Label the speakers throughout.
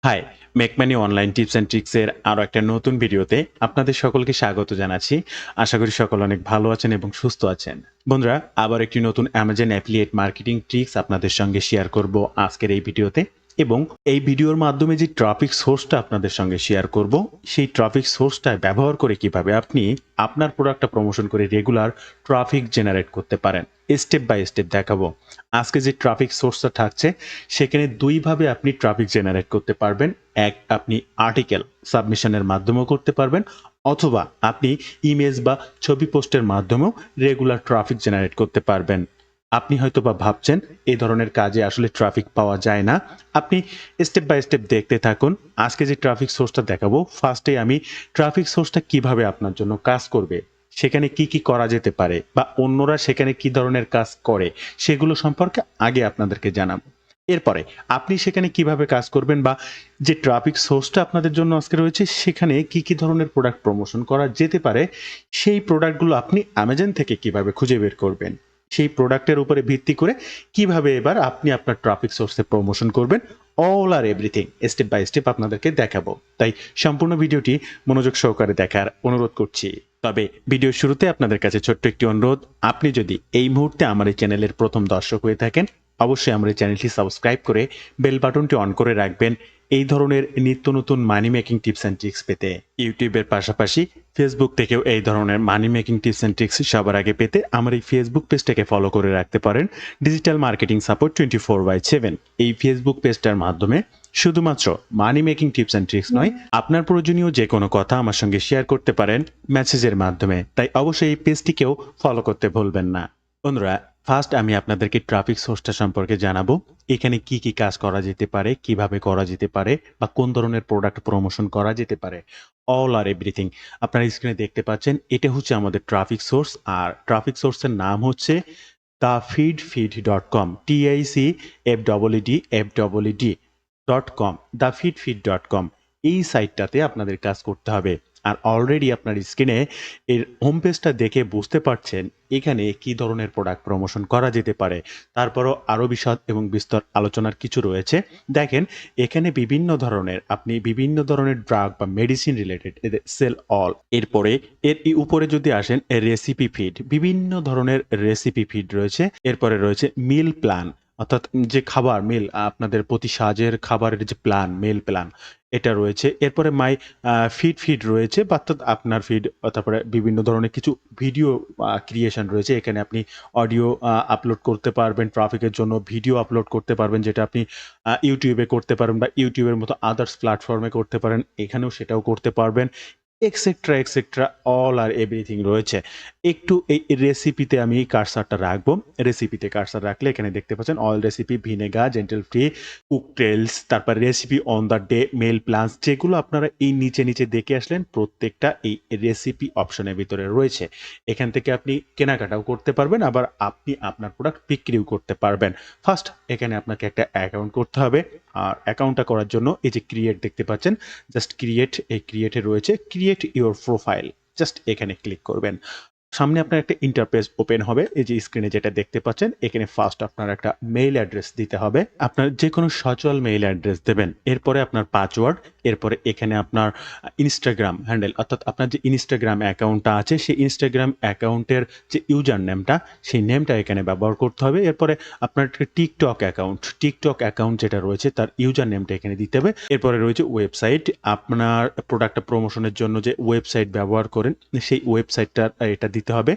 Speaker 1: High, make money online tips and ট্রিক্সের আরও একটা নতুন ভিডিওতে আপনাদের সকলকে স্বাগত জানাচ্ছি। আশা করি সকল অনেক ভালো আছেন এবং সুস্থ আছেন। বন্ধুরা, আবার একটি নতুন অ্যামাজন অ্যাফিলিয়েট মার্কেটিং ট্রিক্স আপনাদের সঙ্গে শেয়ার করব আজকের এই ভিডিওতে। এবং এই ভিডিওর মাধ্যমে যে ট্রাফিক সোর্সটা আপনাদের সঙ্গে শেয়ার করব, সেই ট্রাফিক সোর্সটা ব্যবহার করে কিভাবে আপনি আপনার প্রোডাক্টটা প্রমোশন করে রেগুলার ট্রাফিক জেনারেট করতে পারেন, স্টেপ বাই স্টেপ দেখাবো। আজকে যে ট্রাফিক সোর্সটা থাকছে, সেখানে দুইভাবে আপনি ট্রাফিক জেনারেট করতে পারবেন। এক, আপনি আর্টিকেল সাবমিশনের মাধ্যমেও করতে পারবেন, অথবা আপনি ইমেজ বা ছবি পোস্টের মাধ্যমেও রেগুলার ট্রাফিক জেনারেট করতে পারবেন। আপনি হয়তো বা ভাবছেন এই ধরনের কাজে আসলে ট্রাফিক পাওয়া যায় না। আপনি স্টেপ বাই স্টেপ দেখতে থাকুন। আজকে যে ট্রাফিক সোর্সটা দেখাবো, ফার্স্টে আমি ট্রাফিক সোর্সটা কিভাবে আপনার জন্য কাজ করবে, সেখানে কি কি করা যেতে পারে বা অন্যরা সেখানে কি ধরনের কাজ করে, সেগুলো সম্পর্কে আগে আপনাদেরকে জানাবো। এরপরে আপনি সেখানে কিভাবে কাজ করবেন বা যে ট্রাফিক সোর্সটা আপনাদের জন্য আজকে রয়েছে, সেখানে কি কি ধরনের প্রোডাক্ট প্রমোশন করা যেতে পারে, সেই প্রোডাক্টগুলো আপনি অ্যামাজন থেকে কিভাবে খুঁজে বের করবেন, সেই প্রোডাক্টের উপরে ভিত্তি করে কিভাবে এবার আপনি আপনার ট্রাফিক সোর্সে প্রমোশন করবেন, অল আর এভরিথিং স্টেপ বাই স্টেপ আপনাদেরকে দেখাবো। তাই সম্পূর্ণ ভিডিওটি মনোযোগ সহকারে দেখার অনুরোধ করছি। তবে ভিডিওর শুরুতে আপনাদের কাছে ছোট্ট একটি অনুরোধ, আপনি যদি এই মুহূর্তে আমার এই চ্যানেলের প্রথম দর্শক হয়ে থাকেন, অবশ্যই আমার এই চ্যানেলটি সাবস্ক্রাইব করে বেল বাটনটি অন করে রাখবেন এই ধরনের নিত্য নতুন মানি মেকিং টিপস অ্যান্ড ট্রিক্স পেতে। ইউটিউবের পাশাপাশি ফেসবুক থেকেও এই ধরনের মানি মেকিং টিপস অ্যান্ড ট্রিক্স সবার আগে পেতে আমার এই ফেসবুক পেজটাকে ফলো করে রাখতে পারেন, ডিজিটাল মার্কেটিং সাপোর্ট 24/7। এই ফেসবুক পেজটার মাধ্যমে শুধুমাত্র মানি মেকিং টিপস অ্যান্ড ট্রিক্স নয়, আপনার প্রয়োজনীয় যে কোনো কথা আমার সঙ্গে শেয়ার করতে পারেন মেসেজের মাধ্যমে। তাই অবশ্যই এই পেজটিকেও ফলো করতে ভুলবেন না। বন্ধুরা, ফার্স্ট আমি আপনাদেরকে ট্রাফিক সোর্সটা সম্পর্কে জানাবো। এখানে কি কি কাজ করা যেতে পারে, কিভাবে করা যেতে পারে বা কোন ধরনের প্রোডাক্ট প্রমোশন করা যেতে পারে, অল আর এভরিথিং। আপনারা স্ক্রিনে দেখতে পাচ্ছেন, এটা হচ্ছে আমাদের ট্রাফিক সোর্স। আর ট্রাফিক সোর্সের নাম হচ্ছে thefeedfeed.com, TICFEED.com, thefeedfeed.com। এই সাইটটাতে আপনাদের কাজ করতে হবে। আর অলরেডি আপনার স্ক্রিনে এর হোম পেজটা দেখে বুঝতে পারছেন এখানে কি ধরনের প্রোডাক্ট প্রমোশন করা যেতে পারে। তারপরও আরও বিশদ এবং বিস্তর আলোচনার কিছু রয়েছে। দেখেন, এখানে বিভিন্ন ধরনের ড্রাগ বা মেডিসিন রিলেটেড সেল অল। এরপরে এর উপরে যদি আসেন, রেসিপি ফিড, বিভিন্ন ধরনের রেসিপি ফিড রয়েছে। এরপরে রয়েছে মিল প্ল্যান, অর্থাৎ যে খাবার মিল, আপনাদের প্রতি সাজের খাবারের যে প্ল্যান, মিল প্ল্যান, এটা রয়েছে। এরপরে মাই ফিড রয়েছে, অর্থাৎ আপনার ফিড। তারপরে বিভিন্ন ধরনের কিছু ভিডিও ক্রিয়েশন রয়েছে। এখানে আপনি অডিও আপলোড করতে পারবেন ট্রাফিকের জন্য, ভিডিও আপলোড করতে পারবেন যেটা আপনি ইউটিউবে করতে পারেন বা ইউটিউবের মতো আদার্স প্ল্যাটফর্মে করতে পারেন, এখানেও সেটাও করতে পারবেন, এক্সেট্রা এক্সেট্রা, অল আর এভরিথিং রয়েছে। একটু এই রেসিপিতে আমি কার্সারটা রাখবো। রেসিপিতে কার্সার রাখলে এখানে দেখতে পাচ্ছেন অয়েল রেসিপি, ভিনেগার, জেন্টেল ফ্রি, কুকটেলস, তারপর recipe on the day, meal plans, যেগুলো আপনারা এই নিচে দেখে আসলেন, প্রত্যেকটা এই রেসিপি অপশনের ভিতরে রয়েছে। এখান থেকে আপনি কেনাকাটাও করতে পারবেন, আবার আপনি আপনার প্রোডাক্ট বিক্রিও করতে পারবেন। ফার্স্ট এখানে আপনাকে একটা অ্যাকাউন্ট করতে হবে। আর অ্যাকাউন্টটা করার জন্য এই যে ক্রিয়েট দেখতে পাচ্ছেন, জাস্ট ক্রিয়েট, এই ক্রিয়েটে রয়েছে ক্রিয়েট ইউর প্রোফাইল, জাস্ট এখানে ক্লিক করবেন। সামনে আপনার একটা ইন্টারফেস ওপেন হবে। এই যে স্ক্রিনে যেটা দেখতে পাচ্ছেন, এখানে ফার্স্ট আপনার একটা মেইল অ্যাড্রেস দিতে হবে। আপনার যে কোনো সচল মেইল অ্যাড্রেস দেবেন। এরপরে আপনার পাসওয়ার্ড, এরপরে এখানে আপনার ইনস্টাগ্রাম হ্যান্ডেল, অর্থাৎ আপনার যে ইনস্টাগ্রাম অ্যাকাউন্টটা আছে, সেই ইনস্টাগ্রাম অ্যাকাউন্টের যে ইউজার নেমটা, সেই নেমটা এখানে ব্যবহার করতে হবে। এরপরে আপনার একটা টিকটক অ্যাকাউন্ট যেটা রয়েছে, তার ইউজার নেমটা এখানে দিতে হবে। এরপরে রয়েছে ওয়েবসাইট, আপনার প্রোডাক্টটা প্রমোশনের জন্য যে ওয়েবসাইট ব্যবহার করেন, সেই ওয়েবসাইটটা এটা দিতে হবে।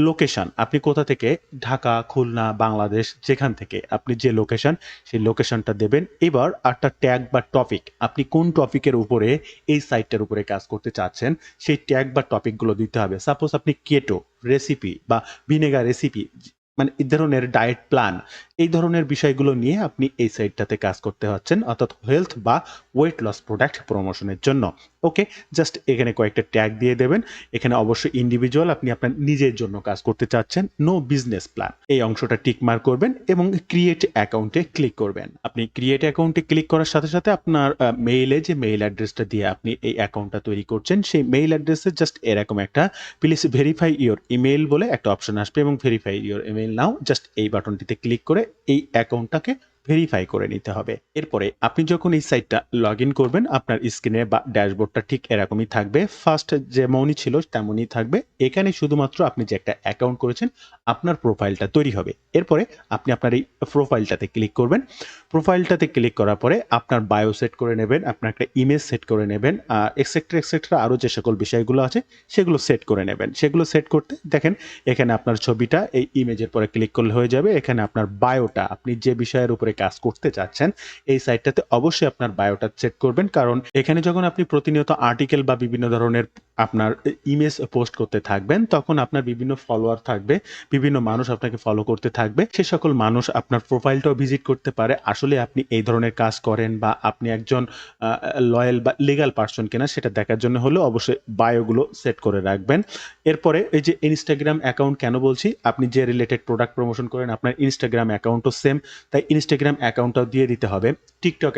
Speaker 1: লোকেশন, আপনি কোথা থেকে, ঢাকা, খুলনা, বাংলাদেশ, যেখান থেকে আপনি যে লোকেশন, সেই লোকেশনটা দেবেন। এবার একটা ট্যাগ বা টপিক, আপনি কোন টপিকের উপরে এই সাইটটার উপরে কাজ করতে চাচ্ছেন, সেই ট্যাগ বা টপিকগুলো দিতে হবে। সাপোজ আপনি কেটো রেসিপি বা ভিনেগার রেসিপি, মানে এই ধরনের ডায়েট প্ল্যান, এই ধরনের বিষয়গুলো নিয়ে আপনি এই সাইটটাতে কাজ করতে হচ্ছেন, অর্থাৎ হেলথ বা ওয়েট লস প্রোডাক্ট প্রমোশনের জন্য। ওকে, জাস্ট এখানে কয়েকটা ট্যাগ দিয়ে দেবেন। এখানে অবশ্যই ইন্ডিভিজুয়াল, আপনি আপনার নিজের জন্য কাজ করতে চাচ্ছেন, নো বিজনেস প্ল্যান, এই অংশটা টিক মার্ক করবেন এবং ক্রিয়েট অ্যাকাউন্টে ক্লিক করবেন। আপনি ক্রিয়েট অ্যাকাউন্টে ক্লিক করার সাথে সাথে আপনার মেইলে যে মেইল অ্যাড্রেসটা দিয়ে আপনি এই অ্যাকাউন্টটা তৈরি করছেন, সেই মেইল অ্যাড্রেসে জাস্ট এরকম একটা প্লিজ ভেরিফাই ইওর ইমেল বলে একটা অপশন আসবে এবং verify your email now, just এই বাটনটিতে ক্লিক করে এই অ্যাকাউন্টটাকে ভেরিফাই করে নিতে হবে। এরপরে আপনি যখন এই সাইটটা লগইন করবেন, আপনার স্ক্রিনে বা ড্যাশবোর্ডটা ঠিক এরকমই থাকবে। ফার্স্ট যেমনই ছিল তেমনই থাকবে। এখানে শুধুমাত্র আপনি যে একটা অ্যাকাউন্ট করেছেন, আপনার প্রোফাইলটা তৈরি হবে। এরপরে আপনি আপনার এই প্রোফাইলটাতে ক্লিক করবেন। প্রোফাইলটাতে ক্লিক করার পরে আপনার বায়ো সেট করে নেবেন, আপনার একটা ইমেজ সেট করে নেবেন, এক্সেট্রা আরও যে সকল বিষয়গুলো আছে সেগুলো সেট করে নেবেন। সেগুলো সেট করতে দেখেন এখানে আপনার ছবিটা এই ইমেজের পরে ক্লিক করলে হয়ে যাবে। এখানে আপনার বায়োটা, আপনি যে বিষয়ের উপরে কাজ করতে চাচ্ছেন এই সাইটটাতে অবশ্যই আপনার বায়োটা সেট করবেন। কারণ এখানে যখন আপনি প্রতিনিয়ত আর্টিকেল বা বিভিন্ন ধরনের আপনার ইমেজ পোস্ট করতে থাকবেন, তখন আপনার বিভিন্ন ফলোয়ার থাকবে, বিভিন্ন মানুষ আপনাকে ফলো করতে থাকবে। সে সকল মানুষ আপনার প্রোফাইলটাও ভিজিট করতে পারে। আসলে আপনি এই ধরনের কাজ করেন বা আপনি একজন লয়াল বা লিগ্যাল পারসন কিনা সেটা দেখার জন্য হলেও অবশ্যই বায়োগুলো সেট করে রাখবেন। এরপরে এই যে ইনস্টাগ্রাম অ্যাকাউন্ট কেন বলছি, আপনি যে রিলেটেড প্রোডাক্ট প্রমোশন করেন আপনার ইনস্টাগ্রাম অ্যাকাউন্টও সেম, তাই ইনস্টাগ্রাম অ্যাকাউন্টটাও দিয়ে দিতে হবে। টিকটক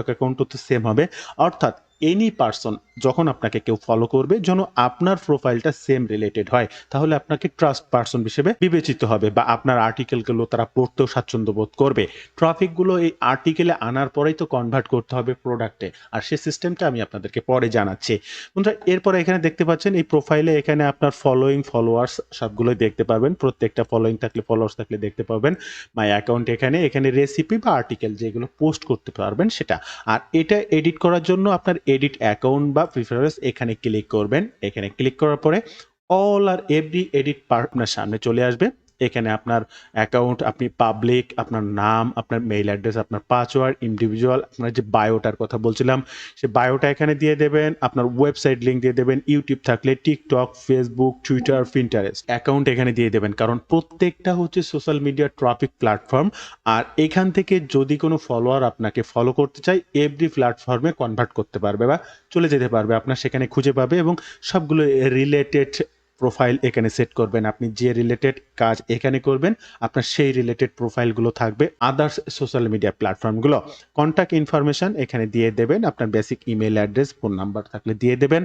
Speaker 1: অ্যাকাউন্টও তো সেম হবে। অর্থাৎ এনি পারসন যখন আপনাকে কেউ ফলো করবে যেন আপনার প্রোফাইলটা সেম রিলেটেড হয়, তাহলে আপনাকে ট্রাস্ট পারসন হিসেবে বিবেচিত হবে বা আপনার আর্টিকেলগুলো তারা পড়তেও স্বাচ্ছন্দ্য বোধ করবে। ট্রাফিকগুলো এই আর্টিকেলে আনার পরেই তো কনভার্ট করতে হবে প্রোডাক্টে, আর সেই সিস্টেমটা আমি আপনাদেরকে পরে জানাচ্ছি। বন্ধুরা এরপরে এখানে দেখতে পাচ্ছেন এই প্রোফাইলে এখানে আপনার ফলোয়িং ফলোয়ার্স সবগুলোই দেখতে পাবেন। প্রত্যেকটা ফলোয়িং থাকলে ফলোয়ার্স থাকলে দেখতে পাবেন। মাই অ্যাকাউন্ট এখানে রেসিপি বা আর্টিকেল যেগুলো পোস্ট করতে পারবেন সেটা। আর এটা এডিট করার জন্য আপনার এডিট অ্যাকাউন্ট বা প্রিফারেন্স এখানে ক্লিক করবেন। এখানে ক্লিক করার পরে অল আর এভরি এডিট আপনার সামনে চলে আসবে। এখানে আপনার অ্যাকাউন্ট, আপনি পাবলিক, আপনার নাম, আপনার মেইল অ্যাড্রেস, আপনার পাসওয়ার্ড, ইন্ডিভিজুয়াল, আপনার যে বায়োটার কথা বলছিলাম সে বায়োটা এখানে দিয়ে দেবেন। আপনার ওয়েবসাইট লিঙ্ক দিয়ে দেবেন। ইউটিউব থাকলে TikTok, Facebook, Twitter, Pinterest account এখানে দিয়ে দেবেন। কারণ প্রত্যেকটা হচ্ছে সোশ্যাল মিডিয়া ট্রাফিক প্ল্যাটফর্ম। আর এখান থেকে যদি কোনো ফলোয়ার আপনাকে ফলো করতে চায় এভরি প্ল্যাটফর্মে কনভার্ট করতে পারবে বা চলে যেতে পারবে, আপনার সেখানে খুঁজে পাবে এবং সবগুলো রিলেটেড প্রোফাইল এখানে সেট করবেন। আপনি যে রিলেটেড কাজ এখানে করবেন আপনার সেই রিলেটেড প্রোফাইলগুলো থাকবে আদার্স সোশ্যাল মিডিয়া প্ল্যাটফর্মগুলো। কন্ট্যাক্ট ইনফরমেশন এখানে দিয়ে দেবেন, আপনার basic email address, phone number থাকলে দিয়ে দেবেন।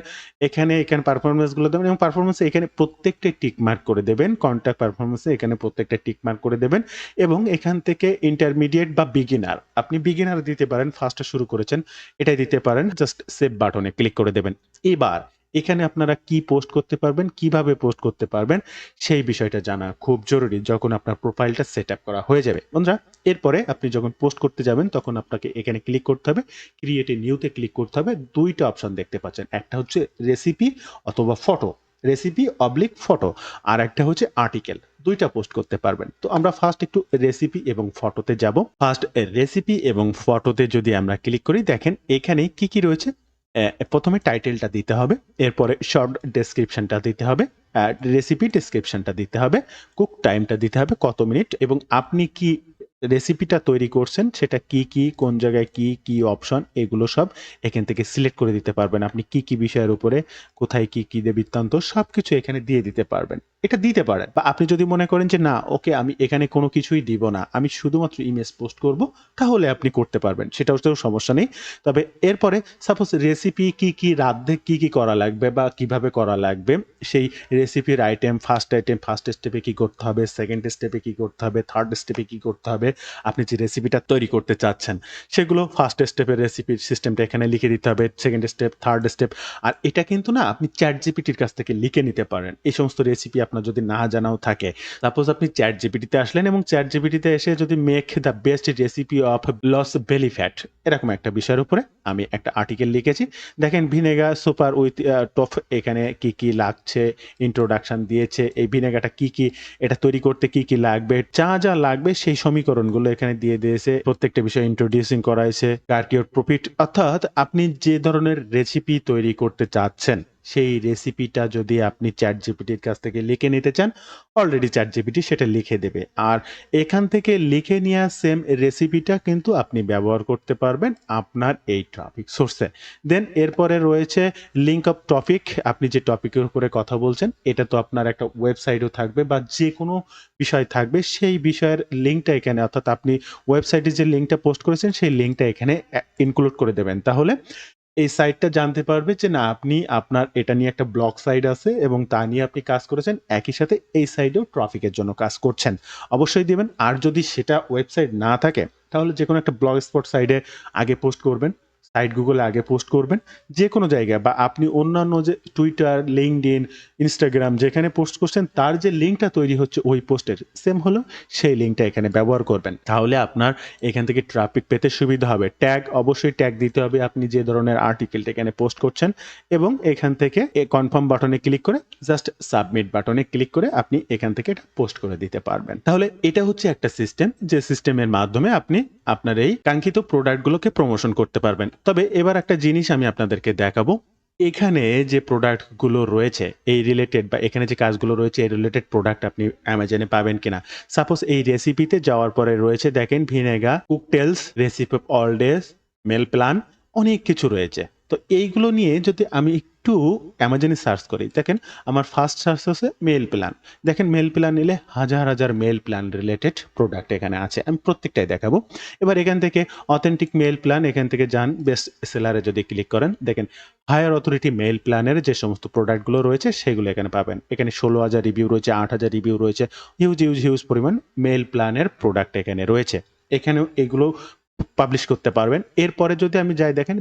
Speaker 1: এখানে পারফরমেন্সগুলো দেবেন এবং পারফরমেন্সে এখানে প্রত্যেকটা টিক মার্ক করে দেবেন। কন্ট্যাক্ট পারফরমেন্সে এখানে প্রত্যেকটা টিক মার্ক করে দেবেন এবং এখান থেকে ইন্টারমিডিয়েট বা বিগিনার, আপনি বিগিনার দিতে পারেন, ফার্স্টে শুরু করেছেন এটাই দিতে পারেন। জাস্ট সেভ বাটনে ক্লিক করে দেবেন। এবার এখানে আপনারা কি পোস্ট করতে পারবেন, কিভাবে পোস্ট করতে পারবেন সেই বিষয়টা জানা খুব জরুরি যখন আপনার প্রোফাইলটা সেট আপ করা হয়ে যাবে। বন্ধুরা এরপরে আপনি যখন পোস্ট করতে যাবেন তখন আপনাকে এখানে ক্লিক করতে হবে, ক্রিয়েট এ নিউতে ক্লিক করতে হবে। দুইটা অপশন দেখতে পাচ্ছেন, একটা হচ্ছে রেসিপি অথবা ফটো, রেসিপি অবলিক ফটো, আর একটা হচ্ছে আর্টিকেল। দুইটা পোস্ট করতে পারবেন। তো আমরা ফার্স্ট একটু রেসিপি এবং ফটোতে যাব। ফার্স্ট রেসিপি এবং ফটোতে যদি আমরা ক্লিক করি দেখেন এখানে কি কি রয়েছে। প্রথমে টাইটেলটা দিতে হবে, এরপরে শর্ট ডেসক্রিপশনটা দিতে হবে, রেসিপি ডেসক্রিপশনটা দিতে হবে, কুক টাইমটা দিতে হবে কত মিনিট, এবং আপনি কি রেসিপিটা তৈরি করছেন সেটা কি কি, কোন জায়গায় কি কি অপশন, এগুলো সব এখান থেকে সিলেক্ট করে দিতে পারবেন। আপনি কি কি বিষয়ের উপরে কোথায় কি কি দিয়ে বৃত্তান্ত সবকিছু এখানে দিয়ে দিতে পারবেন। এটা দিতে পারেন। বা আপনি যদি মনে করেন যে না ওকে আমি এখানে কোনো কিছুই দিব না, আমি শুধুমাত্র ইমেজ পোস্ট করব, তাহলে আপনি করতে পারবেন, সেটাও সমস্যা নেই। তবে এরপরে সাপোজ রেসিপি কি কি রাঁধতে কি কি করা লাগবে বা কিভাবে করা লাগবে, সেই রেসিপির আইটেম, ফার্স্ট স্টেপে কি করতে হবে, সেকেন্ড স্টেপে কি করতে হবে, থার্ড স্টেপে কি করতে হবে, আপনি যে রেসিপিটা তৈরি করতে চাচ্ছেন সেগুলো ফার্স্ট স্টেপের রেসিপির সিস্টেমটা এখানে লিখে দিতে হবে, সেকেন্ড স্টেপ, থার্ড স্টেপ। আর এটা কিন্তু না আপনি চ্যাট জিপিটির কাছ থেকে লিখে নিতে পারেন এই সমস্ত রেসিপি আপনার যদি না জানাও থাকে। সাপোজ আপনি চ্যাট জিপিটিতে আসলেন এবং চ্যাট জিপিটিতে এসে যদি make the best recipe of loss belly fat এরকম একটা বিষয়ের উপরে আমি একটা আর্টিকেল লিখেছি। দেখেন ভিনেগার সুপার উইথ টফ, এখানে কি কি লাগছে, ইন্ট্রোডাকশন দিয়েছে এই ভিনেগারটা কি কি, এটা তৈরি করতে কি কি লাগবে, যা যা লাগবে সেই সমীকরণগুলো এখানে দিয়ে দিয়েছে। প্রত্যেকটা বিষয় ইন্ট্রোডিউসিং করাইছে, কার্কিওর প্রফিট। অর্থাৎ আপনি যে ধরনের রেসিপি তৈরি করতে চাচ্ছেন সেই রেসিপিটা যদি আপনি চ্যাট জিপিটির কাছ থেকে লিখে নিতে চান, অলরেডি চ্যাট জিপিটি সেটা লিখে দেবে। আর এখান থেকে লিখে নেওয়া সেম রেসিপিটা কিন্তু আপনি ব্যবহার করতে পারবেন আপনার এই টপিক সোর্সে। দেন এরপরে রয়েছে লিঙ্ক অফ টপিক, আপনি যে টপিকের উপরে কথা বলছেন এটা তো আপনার একটা ওয়েবসাইটও থাকবে বা যে কোনো বিষয় থাকবে, সেই বিষয়ের লিঙ্কটা এখানে, অর্থাৎ আপনি ওয়েবসাইটে যে লিঙ্কটা পোস্ট করেছেন সেই লিঙ্কটা এখানে ইনক্লুড করে দেবেন। তাহলে এই সাইটটা জানতে পারবে যে না আপনি আপনার এটা নিয়ে একটা ব্লগ সাইট আছে এবং তা নিয়ে আপনি কাজ করেছেন। একই সাথে এই সাইটেও ট্রাফিকের জন্য কাজ করছেন। অবশ্যই দিবেন। আর যদি সেটা ওয়েবসাইট না থাকে তাহলে যেকোনো একটা ব্লগ স্পট সাইটে আগে পোস্ট করবেন। সাইট Google এ আগে পোস্ট করবেন। যেকোনো জায়গায় বা আপনি অন্যান্য যে Twitter, LinkedIn, Instagram যেখানে পোস্ট করছেন তার যে লিঙ্কটা তৈরি হচ্ছে ওই পোস্টের সেম হলো সেই লিঙ্কটা এখানে ব্যবহার করবেন। তাহলে আপনার এখান থেকে ট্রাফিক পেতে সুবিধা হবে। ট্যাগ অবশ্যই ট্যাগ দিতে হবে আপনি যে ধরনের আর্টিকেলটা এখানে পোস্ট করছেন এবং এখান থেকে কনফার্ম বাটনে ক্লিক করে জাস্ট সাবমিট বাটনে ক্লিক করে আপনি এখান থেকে এটা পোস্ট করে দিতে পারবেন। তাহলে এটা হচ্ছে একটা সিস্টেম যে সিস্টেমের মাধ্যমে আপনি আপনার এই কাঙ্ক্ষিত প্রোডাক্টগুলোকে প্রমোশন করতে পারবেন। তবে এবার একটা জিনিস আমি আপনাদেরকে দেখাবো। এখানে যে প্রোডাক্ট গুলো রয়েছে এই রিলেটেড বা এখানে যে কাজগুলো রয়েছে এই রিলেটেড প্রোডাক্ট আপনি অ্যামাজনে পাবেন কিনা। সাপোজ এই রেসিপিতে যাওয়ার পরে রয়েছে দেখেন vinegar, cocktails, recipe of all days, meal plan অনেক কিছু রয়েছে। তো এইগুলো নিয়ে যদি আমি একটু অ্যামাজনে সার্চ করি দেখেন আমার ফার্স্ট সার্চ হচ্ছে মেল প্ল্যান। দেখেন মেল প্ল্যান নিলে হাজার হাজার মেল প্ল্যান রিলেটেড প্রোডাক্ট এখানে আছে। আমি প্রত্যেকটাই দেখাবো। এবার এখান থেকে অথেন্টিক মেল প্ল্যান এখান থেকে যান বেস্ট সেলারে যদি ক্লিক করেন দেখেন হায়ার অথরিটি মেল প্ল্যানের যে সমস্ত প্রোডাক্টগুলো রয়েছে সেগুলো এখানে পাবেন। এখানে 16,000 রিভিউ রয়েছে, 8,000 রিভিউ রয়েছে। হিউজ পরিমাণ মেল প্ল্যানের প্রোডাক্ট এখানে রয়েছে। এখানেও এগুলো পাবলিশ করতে পারবেন। এরপরে যদি আমি যাই দেখেন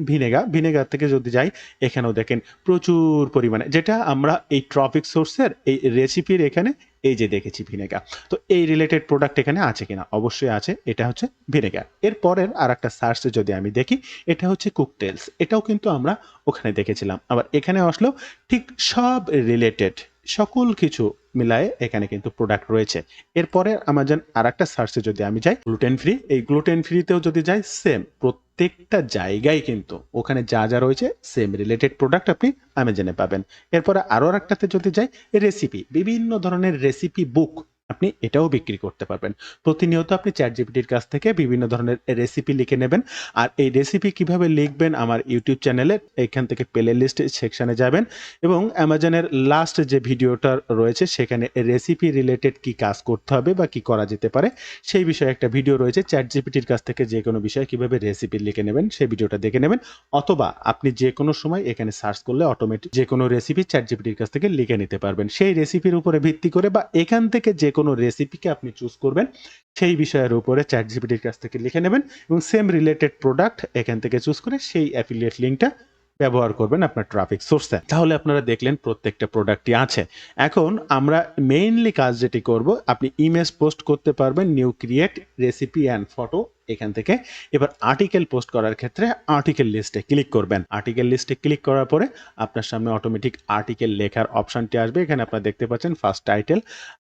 Speaker 1: ভিনেগার থেকে যদি যাই এখানেও দেখেন প্রচুর পরিমাণে যেটা আমরা এই ট্রপিক সোর্সের এই রেসিপির এখানে এই যে দেখেছি ভিনেগার। তো এই রিলেটেড প্রোডাক্ট এখানে আছে কিনা? অবশ্যই আছে। এটা হচ্ছে ভিনেগার। এরপরের আরেকটা সার্চে যদি আমি দেখি এটা হচ্ছে কুকটেলস। এটাও কিন্তু আমরা ওখানে দেখেছিলাম। আবার এখানে আসলেও ঠিক সব রিলেটেড সকল কিছু মিলায়ে এখানে কিন্তু প্রোডাক্ট রয়েছে। এরপরে আমাজন আরেকটা সার্চে যদি আমি যাই গ্লুটেন ফ্রি, এই গ্লুটেন ফ্রিতেও যদি যাই সেম প্রত্যেকটা জায়গায় কিন্তু ওখানে যা রয়েছে সেম রিলেটেড প্রোডাক্ট আপনি অ্যামাজনে পাবেন। এরপরে আরো আরেকটাতে যদি যাই রেসিপি, বিভিন্ন ধরনের রেসিপি বুক আপনি এটাও বিক্রি করতে পারবেন। প্রতিনিয়ত আপনি চ্যাটজিপিটির কাছ থেকে বিভিন্ন ধরনের রেসিপি লিখে নেবেন। আর এই রেসিপি কিভাবে লিখবেন আমার ইউটিউব চ্যানেলে এখান থেকে প্লে লিস্ট সেকশনে যাবেন এবং অ্যামাজনের লাস্ট যে ভিডিওটা রয়েছে সেখানে রেসিপি রিলেটেড কি কাজ করতে হবে বা কি করা যেতে পারে সেই বিষয়ে একটা ভিডিও রয়েছে। চ্যাটজিপিটির কাছ থেকে যে কোনো বিষয়ে কিভাবে রেসিপি লিখে নেবেন সেই ভিডিওটা দেখে নেবেন। অথবা আপনি যে কোনো সময় এখানে সার্চ করলে অটোমেটিক যে কোনো রেসিপি চ্যাটজিপিটির কাছ থেকে লিখে নিতে পারবেন। সেই রেসিপির উপরে ভিত্তি করে বা এখান থেকে যে কোনো রেসিপিকে আপনি চুজ করবেন সেই বিষয়ের উপরে চ্যাটজিপিটির কাছ থেকে লিখে নেবেন এবং সেম রিলেটেড প্রোডাক্ট এখান থেকে চুজ করে সেই অ্যাফিলিয়েট লিঙ্কটা ব্যবহার করবেন আপনার ট্রাফিক সোর্সে। তাহলে আপনারা দেখলেন প্রত্যেকটা প্রোডাক্টই আছে। এখন আমরা মেইনলি কাজ যেটি করব আপনি ইমেজ পোস্ট করতে পারবেন new create recipe and photo এখান থেকে। এবার আর্টিকেল পোস্ট করার ক্ষেত্রে আর্টিকেল লিস্টে ক্লিক করবেন। আর্টিকেল লিস্টে ক্লিক করার পরে আপনার সামনে অটোমেটিক আর্টিকেল লেখার অপশনটি আসবে। এখানে আপনারা দেখতে পাচ্ছেন ফার্স্ট টাইটেল,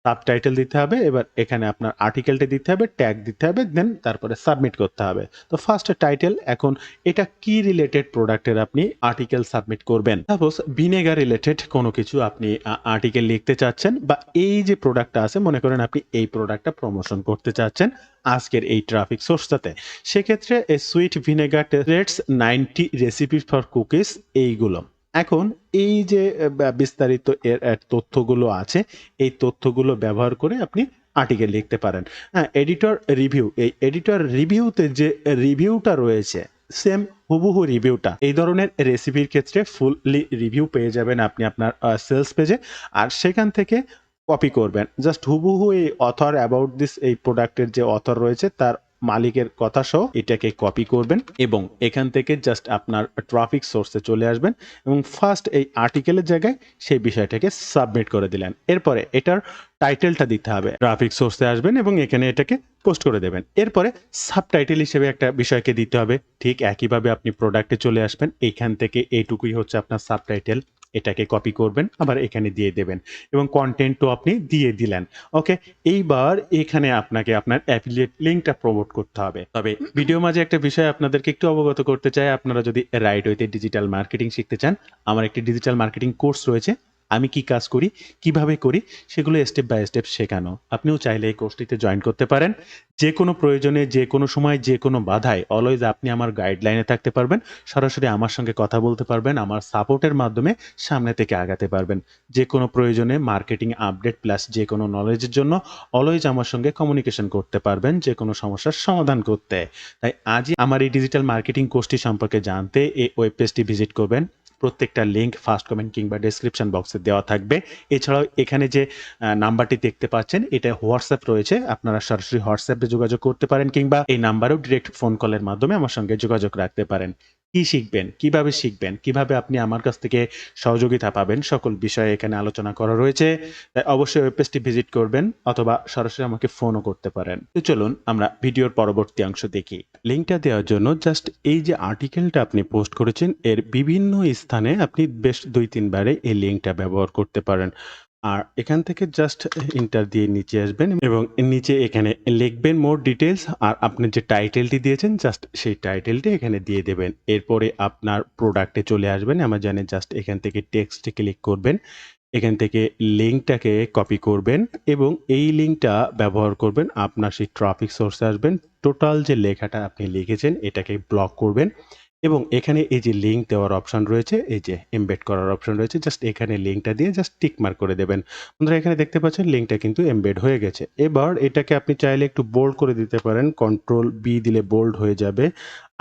Speaker 1: সাবটাইটেল দিতে হবে। এবার এখানে আপনার আর্টিকেলটা দিতে হবে, ট্যাগ দিতে হবে, দেন তারপরে সাবমিট করতে হবে। তো ফার্স্ট টাইটেল, এখন এটা কি রিলেটেড প্রোডাক্টের আপনি আর্টিকেল সাবমিট করবেন। সাপোজ ভিনেগার রিলেটেড কোনো কিছু আপনি আর্টিকেল লিখতে চাচ্ছেন বা এই যে প্রোডাক্টটা আছে মনে করেন আপনি এই প্রোডাক্টটা প্রমোশন করতে চাচ্ছেন আজকের এই ট্রাফিক সোর্সটাতে। সেক্ষেত্রে এই sweet vinegar tastes 90 recipe for cookies এইগুলো। এখন এই যে বিস্তারিত এর তথ্যগুলো আছে এই তথ্যগুলো ব্যবহার করে আপনি আর্টিকেল লিখতে পারেন। হ্যাঁ, এডিটর রিভিউ, এই এডিটর রিভিউতে যে রিভিউটা রয়েছে সেম হুবহু রিভিউটা এই ধরনের রেসিপির ক্ষেত্রে ফুললি রিভিউ পেয়ে যাবেন আপনি আপনার সেলস পেজে। আর সেখান থেকে কপি করবেন জাস্ট হুবহু এই অথর অ্যাবাউট দিস এই প্রোডাক্টের যে অথর রয়েছে তার মালিকের কথা সহ এটাকে কপি করবেন এবং এখান থেকে জাস্ট আপনার ট্রাফিক সোর্সে চলে আসবেন এবং ফার্স্ট এই আর্টিকেলের জায়গায় সেই বিষয়টাকে সাবমিট করে দিলেন। এরপরে এটার টাইটেলটা দিতে হবে, ট্রাফিক সোর্সে আসবেন এবং এখানে এটাকে পোস্ট করে দেবেন। এরপরে সাবটাইটেল হিসেবে একটা বিষয়কে দিতে হবে। ঠিক একইভাবে আপনি প্রোডাক্টে চলে আসবেন, এইখান থেকে এইটুকুই হচ্ছে আপনার সাবটাইটেল, এটাকে কপি করবেন আবার এখানে দিয়ে দেবেন এবং কন্টেন্টও আপনি দিয়ে দিলেন। ওকে, এইবার এখানে আপনাকে আপনার অ্যাফিলিয়েট লিঙ্কটা প্রমোট করতে হবে। তবে ভিডিও মাঝে একটা বিষয় আপনাদেরকে একটু অবগত করতে চাই, আপনারা যদি রাইট ওয়েতে ডিজিটাল মার্কেটিং শিখতে চান আমার একটি ডিজিটাল মার্কেটিং কোর্স রয়েছে আমি কি কাজ করি, কিভাবে করি সেগুলো স্টেপ বাই স্টেপ শেখানো। আপনিও চাইলে এই কোর্সটিতে জয়েন করতে পারেন। যেকোনো প্রয়োজনে, যেকোনো সময়, যেকোনো বাধায় অলওয়েজ আপনি আমার গাইডলাইনে থাকতে পারবেন। সরাসরি আমার সঙ্গে কথা বলতে পারবেন। আমার সাপোর্টের মাধ্যমে সামনে থেকে আগাতে পারবেন। যেকোনো প্রয়োজনে মার্কেটিং আপডেট প্লাস যেকোনো নলেজের জন্য অলওয়েজ আমার সঙ্গে কমিউনিকেশন করতে পারবেন যেকোনো সমস্যার সমাধান করতে। তাই আজই আমার এই ডিজিটাল মার্কেটিং কোর্সটি সম্পর্কে জানতে এই ওয়েব পেজটি ভিজিট করবেন। প্রত্যেকটা লিঙ্ক ফার্স্ট কমেন্ট কিংবা ডেসক্রিপশন বক্সে দেওয়া থাকবে। এছাড়াও এখানে যে নাম্বারটি দেখতে পাচ্ছেন এটা হোয়াটসঅ্যাপ রয়েছে। আপনারা সরাসরি হোয়াটসঅ্যাপে যোগাযোগ করতে পারেন কিংবা এই নাম্বারেও ডিরেক্ট ফোন কলের মাধ্যমে আমার সঙ্গে যোগাযোগ রাখতে পারেন। কি শিখবেন, কিভাবে শিখবেন, কিভাবে আপনি আমার কাছ থেকে সহযোগিতা পাবেন সকল বিষয়ে এখানে আলোচনা করা রয়েছে। তাই অবশ্যই ওয়েব পেজটি ভিজিট করবেন অথবা সরাসরি আমাকে ফোনও করতে পারেন। তো চলুন আমরা ভিডিওর পরবর্তী অংশ দেখি। লিঙ্কটা দেওয়ার জন্য জাস্ট এই যে আর্টিকেলটা আপনি পোস্ট করেছেন এর বিভিন্ন স্থানে আপনি বেশ ২-৩ বারে এই লিঙ্কটা ব্যবহার করতে পারেন। আর এখান থেকে জাস্ট এন্টার দিয়ে নিচে আসবেন এবং নিচে এখানে লিখবেন মোর ডিটেইলস আর আপনি যে টাইটেলটি দিয়েছেন জাস্ট সেই টাইটেলটি এখানে দিয়ে দেবেন। এরপরে আপনার প্রোডাক্টে চলে আসবেন অ্যামাজনে জাস্ট এখান থেকে টেক্সটে ক্লিক করবেন। এখান থেকে লিঙ্কটাকে কপি করবেন এবং এই লিঙ্কটা ব্যবহার করবেন আপনার সেই ট্রাফিক সোর্সে আসবেন। টোটাল যে লেখাটা আপনি লিখেছেন এটাকে ব্লক করবেন এবং এখানে এই যে লিঙ্ক দেওয়ার অপশন রয়েছে, এই যে এমবেড করার অপশন রয়েছে, জাস্ট এখানে লিঙ্কটা দিয়ে জাস্ট টিক মার্ক করে দেবেন। বন্ধুরা এখানে দেখতে পাচ্ছেন লিঙ্কটা কিন্তু এমবেড হয়ে গেছে। এবার এটাকে আপনি চাইলে একটু বোল্ড করে দিতে পারেন। কন্ট্রোল বি দিলে বোল্ড হয়ে যাবে।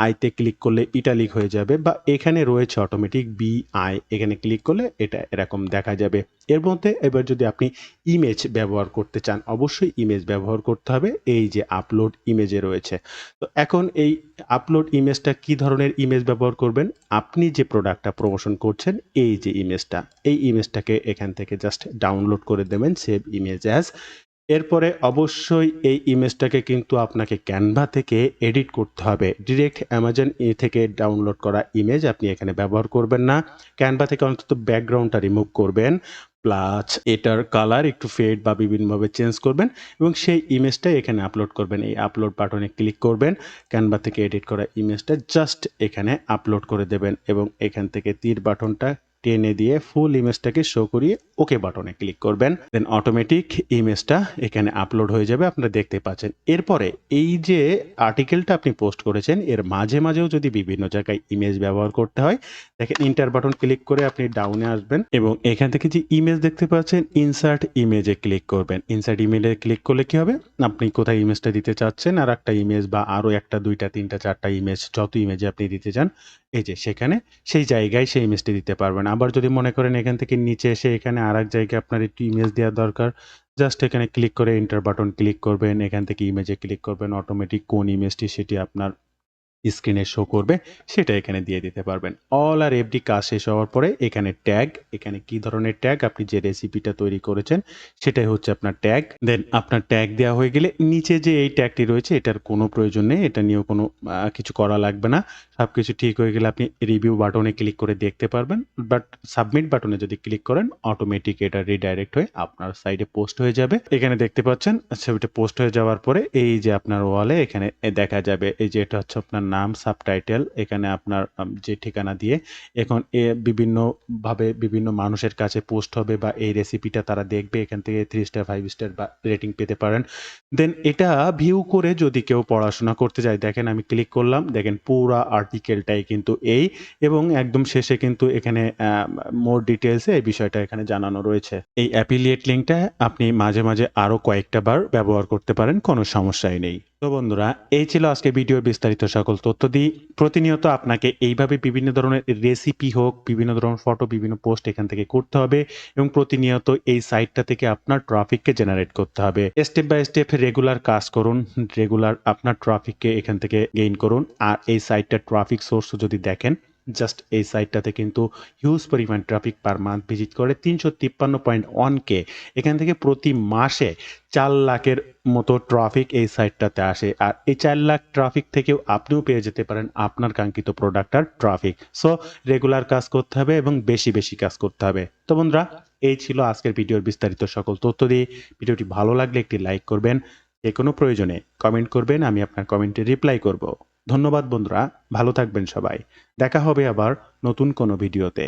Speaker 1: আইতে ক্লিক করলে ইটালিক হয়ে যাবে বা এখানে রয়েছে অটোমেটিক বিআই, এখানে ক্লিক করলে এটা এরকম দেখা যাবে। এর মধ্যে এবার যদি আপনি ইমেজ ব্যবহার করতে চান অবশ্যই ইমেজ ব্যবহার করতে হবে। এই যে আপলোড ইমেজে রয়েছে। তো এখন এই আপলোড ইমেজটা কি ধরনের ইমেজ ব্যবহার করবেন? আপনি যে প্রোডাক্টটা প্রমোশন করছেন এই যে ইমেজটা, এই ইমেজটাকে এখান থেকে জাস্ট ডাউনলোড করে দেবেন সেভ ইমেজ অ্যাজ। এরপরে অবশ্যই এই ইমেজটাকে কিন্তু আপনাকে ক্যানভা থেকে এডিট করতে হবে। ডিরেক্ট অ্যামাজন থেকে ডাউনলোড করা ইমেজ আপনি এখানে ব্যবহার করবেন না। ক্যানভা থেকে অন্তত ব্যাকগ্রাউন্ডটা রিমুভ করবেন। প্লাস এটার কালার একটু ফেড বা বিভিন্নভাবে চেঞ্জ করবেন এবং সেই ইমেজটা এখানে আপলোড করবেন। এই আপলোড বাটনে ক্লিক করবেন। ক্যানভা থেকে এডিট করা ইমেজটা জাস্ট এখানে আপলোড করে দেবেন এবং এখান থেকে তীর বাটনটা টেনে দিয়ে ফুল ইমেজটাকে শো করিয়ে ওকে বাটনে ক্লিক করবেন। দেন অটোমেটিক ইমেজটা এখানে আপলোড হয়ে যাবে, আপনারা দেখতে পাচ্ছেন। এরপরে এই যে আর্টিকেলটা আপনি পোস্ট করেছেন এর মাঝে মাঝেও যদি বিভিন্ন জায়গায় ইমেজ ব্যবহার করতে হয় দেখেন ইন্টার বাটন ক্লিক করে আপনি ডাউনে আসবেন এবং এখান থেকে যে ইমেজ দেখতে পাচ্ছেন ইনসার্ট ইমেজে ক্লিক করবেন। ইনসার্ট ইমেজে ক্লিক করলে কি হবে, আপনি কোথায় ইমেজটা দিতে চাচ্ছেন আর একটা ইমেজ বা আরও একটা, দুইটা, তিনটা, চারটা ইমেজ যত ইমেজে আপনি দিতে চান এই যে সেখানে সেই জায়গায় সেই ইমেজটি দিতে পারবেন। আবার যদি মনে করেন এখান থেকে নিচে এসে এখানে আরেক জায়গায় আপনার একটু ইমেজ দেওয়া দরকার, জাস্ট এখানে ক্লিক করে এন্টার বাটন ক্লিক করবেন। এখান থেকে ইমেজে ক্লিক করবেন। অটোমেটিক কোন ইমেজটি সেটি আপনার স্ক্রিনে শো করবে সেটা এখানে দিয়ে দিতে পারবেন। অল আর এফডি কাজ শেষ হওয়ার পরে এখানে ট্যাগ, এখানে কি ধরনের ট্যাগ আপনি যে রেসিপিটা তৈরি করেছেন সেটাই হচ্ছে আপনার ট্যাগ। দেন আপনার ট্যাগ দেওয়া হয়ে গেলে নিচে যে এই ট্যাগটি রয়েছে এটার কোনো প্রয়োজন নেই, এটা নিয়েও কোনো কিছু করা লাগবে না। সবকিছু ঠিক হয়ে গেলে আপনি রিভিউ বাটনে ক্লিক করে দেখতে পারবেন। বাট সাবমিট বাটনে যদি ক্লিক করেন অটোমেটিক এটা রিডাইরেক্ট হয়ে আপনার সাইডে পোস্ট হয়ে যাবে। এখানে দেখতে পাচ্ছেন ছবিটা পোস্ট হয়ে যাওয়ার পরে এই যে আপনার ওয়ালে এখানে দেখা যাবে এই যে এটা হচ্ছে আপনার নাম, সাবটাইটেল, এখানে আপনার যে ঠিকানা দিয়ে এখন বিভিন্নভাবে বিভিন্ন মানুষের কাছে পোস্ট হবে বা এই রেসিপিটা তারা দেখবে, এখান থেকে 3 স্টার 5 স্টার বা রেটিং পেতে পারেন। দেন এটা ভিউ করে যদি কেউ পড়াশোনা করতে যায় দেখেন আমি ক্লিক করলাম, দেখেন পুরা আর্টিকেলটাই কিন্তু এই এবং একদম শেষে কিন্তু এখানে মোর ডিটেলসে এই বিষয়টা এখানে জানানো রয়েছে। এই অ্যাফিলিয়েট লিঙ্কটা আপনি মাঝে মাঝে আরও কয়েকটা বার ব্যবহার করতে পারেন, কোনো সমস্যাই নেই। তো বন্ধুরা এই ছিল আজকে ভিডিওর বিস্তারিত সকল তথ্য দিই। প্রতিনিয়ত আপনাকে এইভাবে বিভিন্ন ধরনের রেসিপি হোক, বিভিন্ন ধরনের ফটো, বিভিন্ন পোস্ট এখান থেকে করতে হবে এবং প্রতিনিয়ত এই সাইটটা থেকে আপনার ট্রাফিককে জেনারেট করতে হবে। স্টেপ বাই স্টেপ রেগুলার কাজ করুন, রেগুলার আপনার ট্রাফিককে এখান থেকে গেইন করুন। আর এই সাইটটার ট্রাফিক সোর্স যদি দেখেন জাস্ট এই সাইটটাতে কিন্তু হিউজ পরিমাণ ট্রাফিক পার মান্থ ভিজিট করে 353.1K। এখান থেকে প্রতি মাসে 4 লাখের মতো ট্রাফিক এই সাইটটাতে আসে আর এই 4 লাখ ট্রাফিক থেকেও আপনিও পেয়ে যেতে পারেন আপনার কাঙ্ক্ষিত প্রোডাক্ট আর ট্রাফিক। সো রেগুলার কাজ করতে হবে এবং বেশি বেশি কাজ করতে হবে। তো বন্ধুরা এই ছিল আজকের ভিডিওর বিস্তারিত সকল তথ্য দিয়ে। ভিডিওটি ভালো লাগলে একটি লাইক করবেন, যে কোনো প্রয়োজনে কমেন্ট করবেন, আমি আপনার কমেন্টে রিপ্লাই করব। ধন্যবাদ বন্ধুরা, ভালো থাকবেন সবাই। দেখা হবে আবার নতুন কোনো ভিডিওতে।